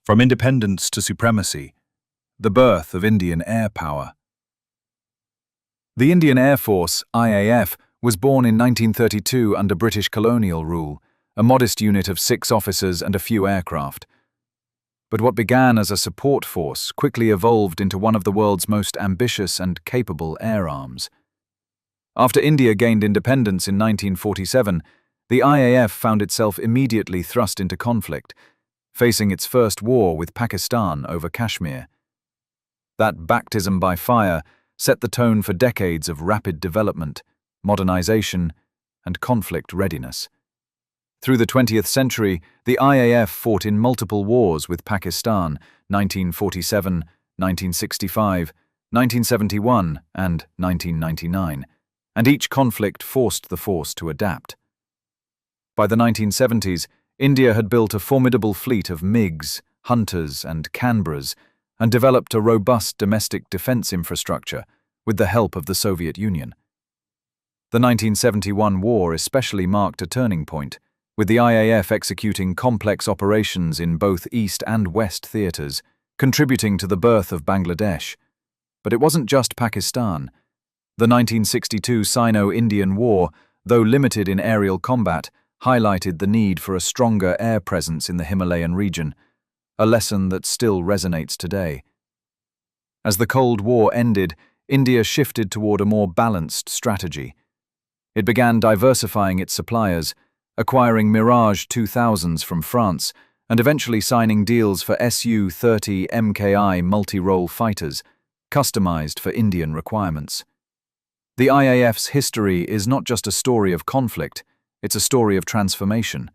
From independence to supremacy, the birth of Indian air power. The Indian Air Force, IAF, was born in 1932 under British colonial rule, a modest unit of 6 officers and a few aircraft. But what began as a support force quickly evolved into one of the world's most ambitious and capable air arms. After India gained independence in 1947, the IAF found itself immediately thrust into conflict, facing its first war with Pakistan over Kashmir. That baptism by fire set the tone for decades of rapid development, modernization, and conflict readiness. Through the 20th century, the IAF fought in multiple wars with Pakistan, 1947, 1965, 1971, and 1999, and each conflict forced the force to adapt. By the 1970s, India had built a formidable fleet of MiGs, Hunters, and Canberras, and developed a robust domestic defense infrastructure with the help of the Soviet Union. The 1971 war especially marked a turning point, with the IAF executing complex operations in both East and West theaters, contributing to the birth of Bangladesh. But it wasn't just Pakistan. The 1962 Sino-Indian War, though limited in aerial combat, highlighted the need for a stronger air presence in the Himalayan region, a lesson that still resonates today. As the Cold War ended, India shifted toward a more balanced strategy. It began diversifying its suppliers, acquiring Mirage 2000s from France, and eventually signing deals for Su-30MKI multi-role fighters, customized for Indian requirements. The IAF's history is not just a story of conflict, it's a story of transformation.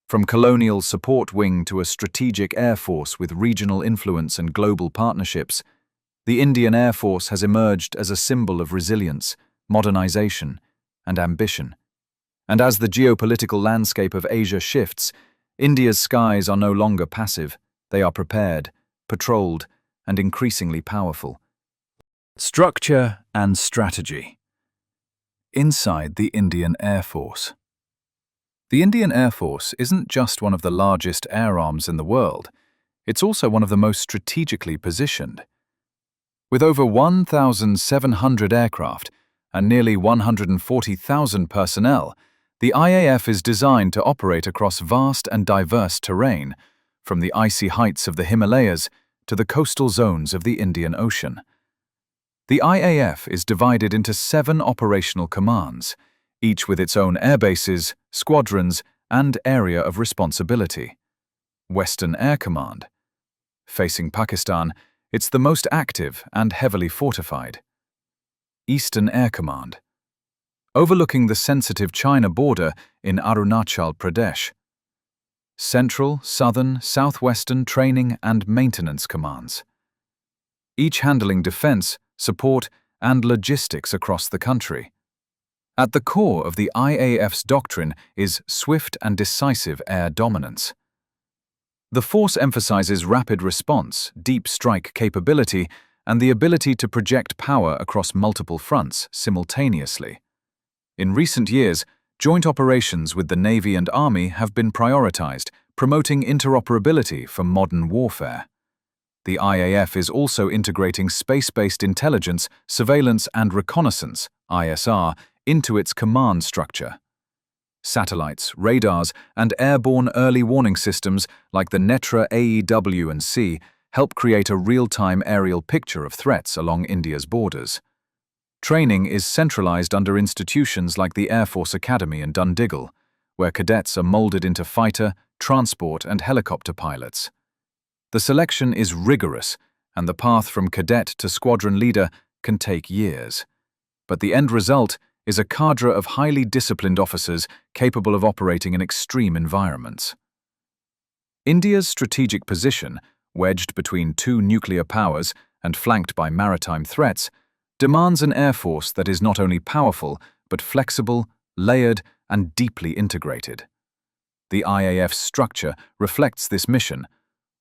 From colonial support wing to a strategic air force with regional influence and global partnerships, the Indian Air Force has emerged as a symbol of resilience, modernization, and ambition. And as the geopolitical landscape of Asia shifts, India's skies are no longer passive. They are prepared, patrolled, and increasingly powerful. Structure and strategy. Inside the Indian Air Force. The Indian Air Force isn't just one of the largest air arms in the world, it's also one of the most strategically positioned. With over 1,700 aircraft and nearly 140,000 personnel, the IAF is designed to operate across vast and diverse terrain, from the icy heights of the Himalayas to the coastal zones of the Indian Ocean. The IAF is divided into 7 operational commands, each with its own airbases, squadrons, and area of responsibility. Western Air Command. Facing Pakistan, it's the most active and heavily fortified. Eastern Air Command. Overlooking the sensitive China border in Arunachal Pradesh. Central, Southern, Southwestern Training and Maintenance Commands. Each handling defense, support, and logistics across the country. At the core of the IAF's doctrine is swift and decisive air dominance. The force emphasizes rapid response, deep strike capability, and the ability to project power across multiple fronts simultaneously. In recent years, joint operations with the Navy and Army have been prioritized, promoting interoperability for modern warfare. The IAF is also integrating space-based intelligence, surveillance and reconnaissance, ISR, into its command structure. Satellites, radars, and airborne early warning systems like the Netra AEW&C help create a real-time aerial picture of threats along India's borders. Training is centralized under institutions like the Air Force Academy in Dundigal, where cadets are molded into fighter, transport, and helicopter pilots. The selection is rigorous, and the path from cadet to squadron leader can take years. But the end result is a cadre of highly disciplined officers capable of operating in extreme environments. India's strategic position, wedged between 2 nuclear powers and flanked by maritime threats, demands an air force that is not only powerful, but flexible, layered, and deeply integrated. The IAF's structure reflects this mission,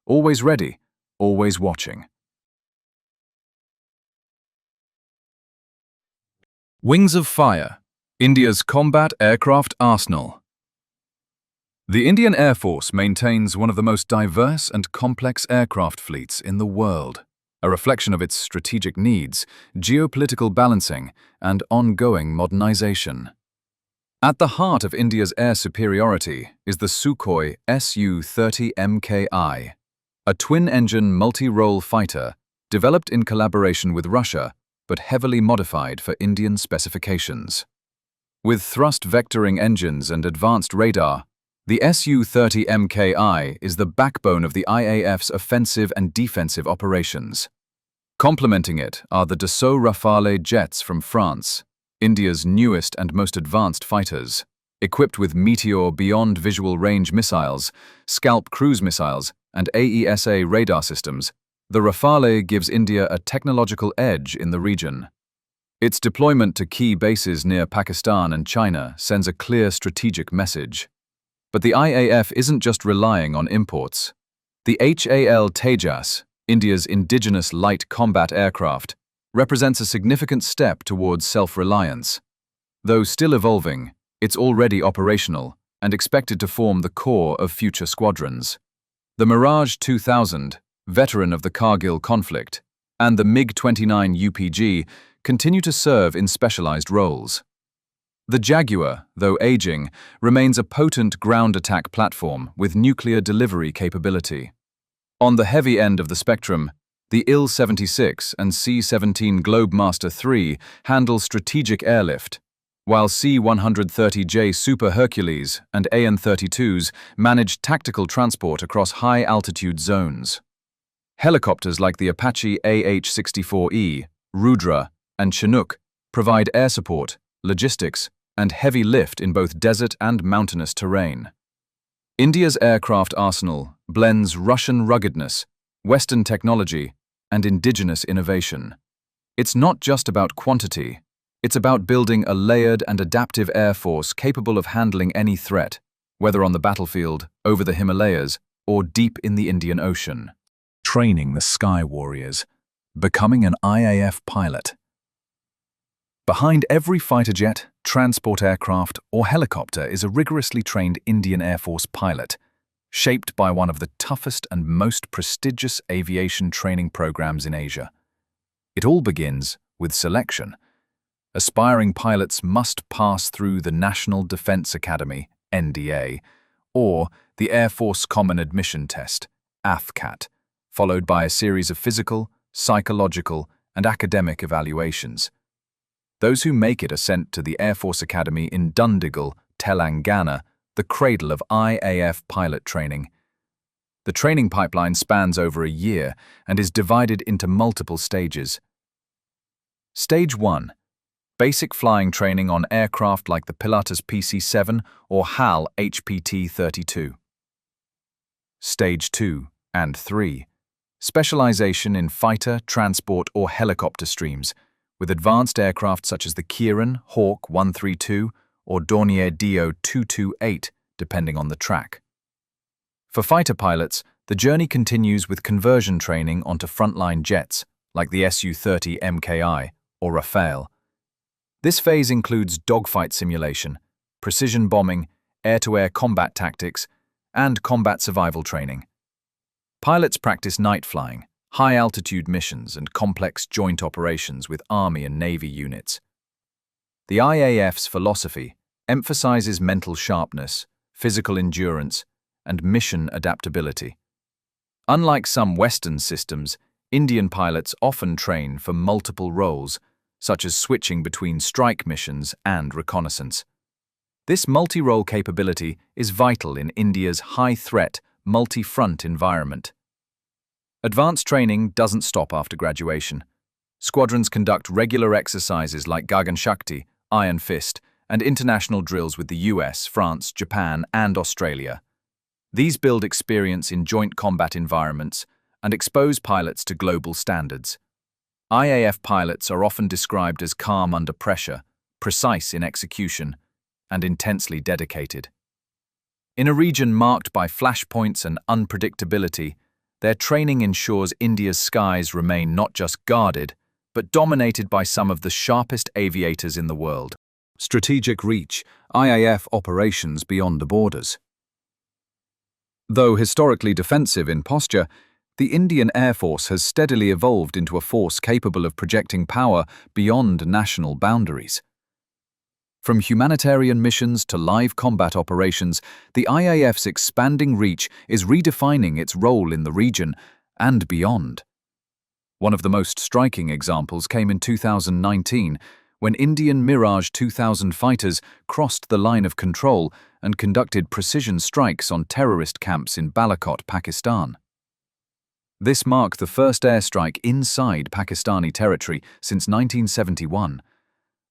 always ready, always watching. Wings of Fire, India's combat aircraft arsenal. The Indian Air Force maintains one of the most diverse and complex aircraft fleets in the world, a reflection of its strategic needs, geopolitical balancing, and ongoing modernization. At the heart of India's air superiority is the Sukhoi Su-30MKI, a twin-engine multi-role fighter developed in collaboration with Russia but heavily modified for Indian specifications. With thrust vectoring engines and advanced radar, the Su-30MKI is the backbone of the IAF's offensive and defensive operations. Complementing it are the Dassault Rafale jets from France, India's newest and most advanced fighters. Equipped with Meteor beyond visual range missiles, Scalp cruise missiles, and AESA radar systems, the Rafale gives India a technological edge in the region. Its deployment to key bases near Pakistan and China sends a clear strategic message. But the IAF isn't just relying on imports. The HAL Tejas, India's indigenous light combat aircraft, represents a significant step towards self-reliance. Though still evolving, it's already operational and expected to form the core of future squadrons. The Mirage 2000, veteran of the Kargil conflict, and the MiG-29 UPG continue to serve in specialized roles. The Jaguar, though aging, remains a potent ground attack platform with nuclear delivery capability. On the heavy end of the spectrum, the Il-76 and C-17 Globemaster III handle strategic airlift, while C-130J Super Hercules and AN-32s manage tactical transport across high-altitude zones. Helicopters like the Apache AH-64E, Rudra, and Chinook provide air support, logistics, and heavy lift in both desert and mountainous terrain. India's aircraft arsenal blends Russian ruggedness, Western technology, and indigenous innovation. It's not just about quantity, it's about building a layered and adaptive air force capable of handling any threat, whether on the battlefield, over the Himalayas, or deep in the Indian Ocean. Training the Sky Warriors, becoming an IAF pilot. Behind every fighter jet, transport aircraft, or helicopter is a rigorously trained Indian Air Force pilot, shaped by one of the toughest and most prestigious aviation training programs in Asia. It all begins with selection. Aspiring pilots must pass through the National Defense Academy, NDA, or the Air Force Common Admission Test, AFCAT, followed by a series of physical, psychological, and academic evaluations. Those who make it are sent to the Air Force Academy in Dundigal, Telangana, the cradle of IAF pilot training. The training pipeline spans over a year and is divided into multiple stages. Stage 1. Basic flying training on aircraft like the Pilatus PC-7 or HAL HPT-32. Stage 2 and 3. Specialization in fighter, transport, or helicopter streams, with advanced aircraft such as the Kiran Hawk 132 or Dornier Dio 228, depending on the track. For fighter pilots, the journey continues with conversion training onto frontline jets, like the Su-30MKI or Rafale. This phase includes dogfight simulation, precision bombing, air-to-air combat tactics, and combat survival training. Pilots practice night flying, high-altitude missions, and complex joint operations with Army and Navy units. The IAF's philosophy emphasizes mental sharpness, physical endurance, and mission adaptability. Unlike some Western systems, Indian pilots often train for multiple roles, such as switching between strike missions and reconnaissance. This multi-role capability is vital in India's high-threat, multi-front environment. Advanced training doesn't stop after graduation. Squadrons conduct regular exercises like Gagan Shakti, Iron Fist, and international drills with the US, France, Japan, and Australia. These build experience in joint combat environments and expose pilots to global standards. IAF pilots are often described as calm under pressure, precise in execution, and intensely dedicated. In a region marked by flashpoints and unpredictability, their training ensures India's skies remain not just guarded, but dominated by some of the sharpest aviators in the world. Strategic reach, IAF operations beyond the borders. Though historically defensive in posture, the Indian Air Force has steadily evolved into a force capable of projecting power beyond national boundaries. From humanitarian missions to live combat operations, the IAF's expanding reach is redefining its role in the region and beyond. One of the most striking examples came in 2019, when Indian Mirage 2000 fighters crossed the line of control and conducted precision strikes on terrorist camps in Balakot, Pakistan. This marked the first airstrike inside Pakistani territory since 1971,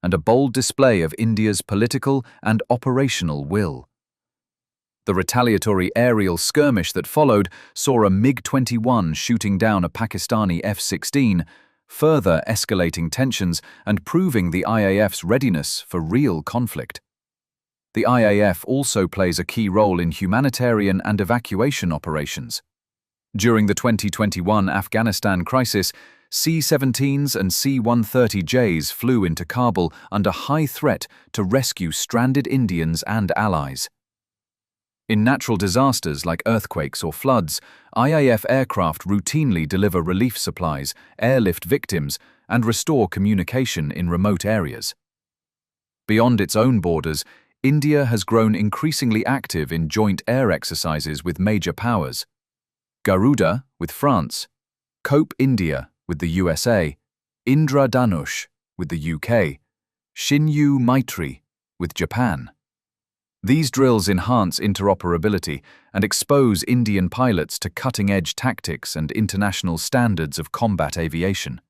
and a bold display of India's political and operational will. The retaliatory aerial skirmish that followed saw a MiG-21 shooting down a Pakistani F-16, further escalating tensions and proving the IAF's readiness for real conflict. The IAF also plays a key role in humanitarian and evacuation operations. During the 2021 Afghanistan crisis, C-17s and C-130Js flew into Kabul under high threat to rescue stranded Indians and allies. In natural disasters like earthquakes or floods, IAF aircraft routinely deliver relief supplies, airlift victims, and restore communication in remote areas. Beyond its own borders, India has grown increasingly active in joint air exercises with major powers. Garuda with France, Cope India with the USA, Indra Dhanush with the UK, Shinyu Maitri with Japan. These drills enhance interoperability and expose Indian pilots to cutting-edge tactics and international standards of combat aviation.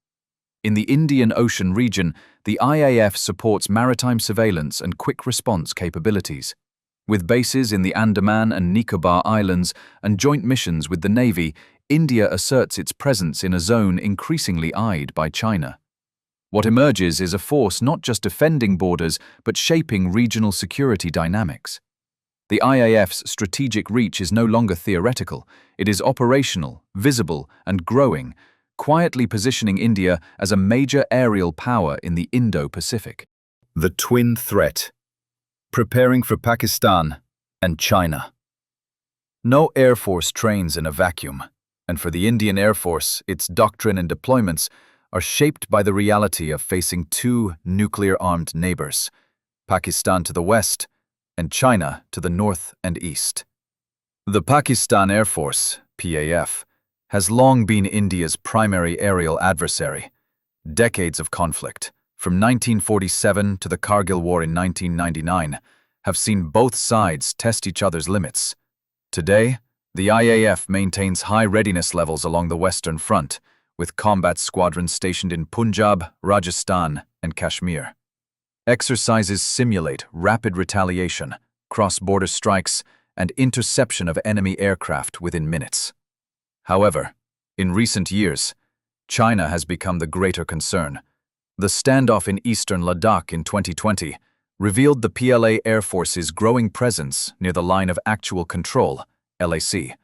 In the Indian Ocean region, the IAF supports maritime surveillance and quick response capabilities. With bases in the Andaman and Nicobar Islands and joint missions with the Navy, India asserts its presence in a zone increasingly eyed by China. What emerges is a force not just defending borders, but shaping regional security dynamics. The IAF's strategic reach is no longer theoretical. It is operational, visible, and growing, quietly positioning India as a major aerial power in the Indo-Pacific. The twin threat. Preparing for Pakistan and China. No Air Force trains in a vacuum, and for the Indian Air Force, its doctrine and deployments are shaped by the reality of facing two nuclear-armed neighbors, Pakistan to the west and China to the north and east. The Pakistan Air Force, PAF, has long been India's primary aerial adversary. Decades of conflict, from 1947 to the Kargil War in 1999, have seen both sides test each other's limits. Today, the IAF maintains high readiness levels along the Western Front, with combat squadrons stationed in Punjab, Rajasthan, and Kashmir. Exercises simulate rapid retaliation, cross-border strikes, and interception of enemy aircraft within minutes. However, in recent years, China has become the greater concern. The standoff in eastern Ladakh in 2020 revealed the PLA Air Force's growing presence near the line of actual control, LAC.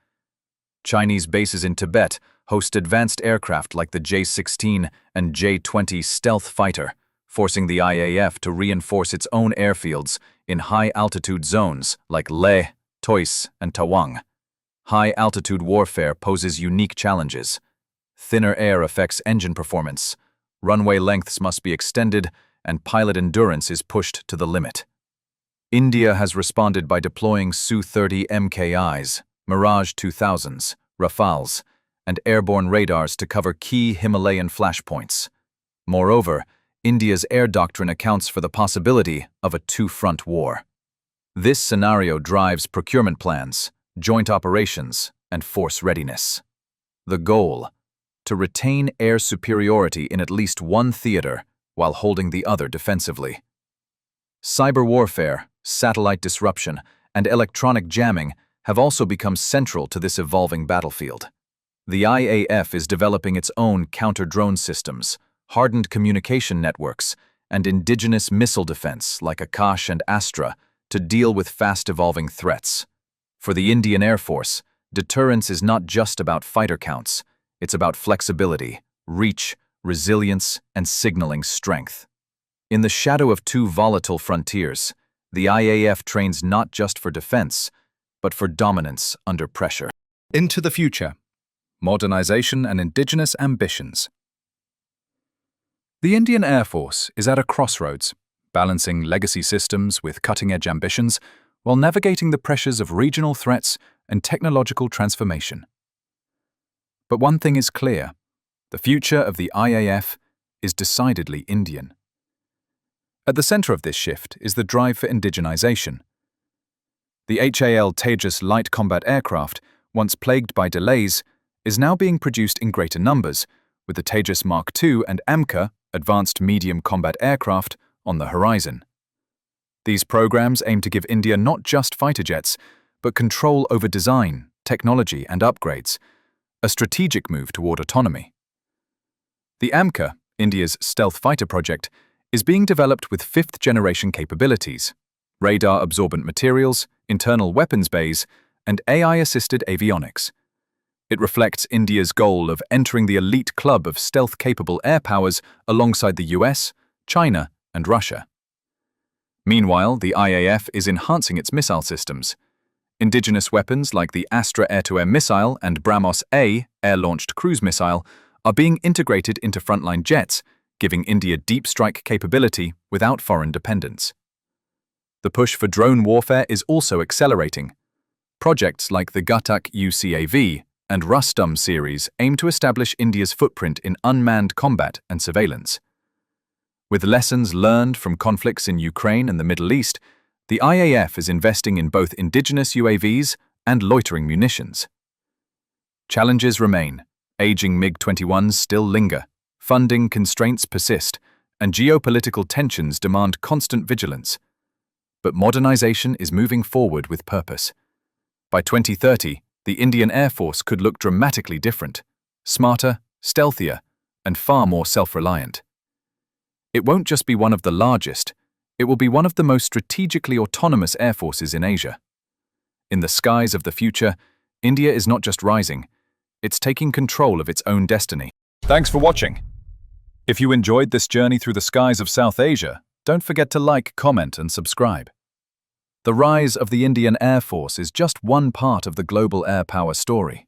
Chinese bases in Tibet host advanced aircraft like the J-16 and J-20 stealth fighter, forcing the IAF to reinforce its own airfields in high-altitude zones like Leh, Tois, and Tawang. High-altitude warfare poses unique challenges. Thinner air affects engine performance, runway lengths must be extended, and pilot endurance is pushed to the limit. India has responded by deploying Su-30MKIs, Mirage 2000s, Rafales, and airborne radars to cover key Himalayan flashpoints. Moreover, India's air doctrine accounts for the possibility of a two-front war. This scenario drives procurement plans, joint operations, and force readiness. The goal: to retain air superiority in at least one theater while holding the other defensively. Cyber warfare, satellite disruption, and electronic jamming have also become central to this evolving battlefield. The IAF is developing its own counter-drone systems, hardened communication networks, and indigenous missile defense like Akash and Astra to deal with fast-evolving threats. For the Indian Air Force, deterrence is not just about fighter counts. It's about flexibility, reach, resilience, and signaling strength. In the shadow of two volatile frontiers, the IAF trains not just for defense, but for dominance under pressure. Into the future. Modernization and indigenous ambitions. The Indian Air Force is at a crossroads, balancing legacy systems with cutting-edge ambitions while navigating the pressures of regional threats and technological transformation. But one thing is clear: the future of the IAF is decidedly Indian. At the center of this shift is the drive for indigenization. The HAL Tejas light combat aircraft, once plagued by delays, is now being produced in greater numbers, with the Tejas Mark II and AMCA, advanced medium combat aircraft, on the horizon. These programs aim to give India not just fighter jets, but control over design, technology, and upgrades, a strategic move toward autonomy. The AMCA, India's stealth fighter project, is being developed with fifth-generation capabilities, radar-absorbent materials, internal weapons bays, and AI-assisted avionics. It reflects India's goal of entering the elite club of stealth-capable air powers alongside the US, China, and Russia. Meanwhile, the IAF is enhancing its missile systems. Indigenous weapons like the Astra air-to-air missile and BrahMos-A air-launched cruise missile are being integrated into frontline jets, giving India deep strike capability without foreign dependence. The push for drone warfare is also accelerating. Projects like the Ghatak UCAV and Rustum series aim to establish India's footprint in unmanned combat and surveillance. With lessons learned from conflicts in Ukraine and the Middle East, the IAF is investing in both indigenous UAVs and loitering munitions. Challenges remain. Aging MiG-21s still linger, funding constraints persist, and geopolitical tensions demand constant vigilance. But modernization is moving forward with purpose. By 2030, the Indian Air Force could look dramatically different, smarter, stealthier, and far more self-reliant. It won't just be one of the largest, it will be one of the most strategically autonomous air forces in Asia. In the skies of the future, India is not just rising, it's taking control of its own destiny. Thanks for watching. If you enjoyed this journey through the skies of South Asia, don't forget to like, comment, and subscribe. The rise of the Indian Air Force is just one part of the global air power story.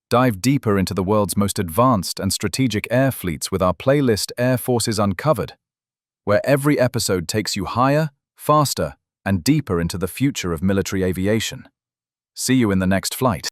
Dive deeper into the world's most advanced and strategic air fleets with our playlist Air Forces Uncovered, where every episode takes you higher, faster, and deeper into the future of military aviation. See you in the next flight.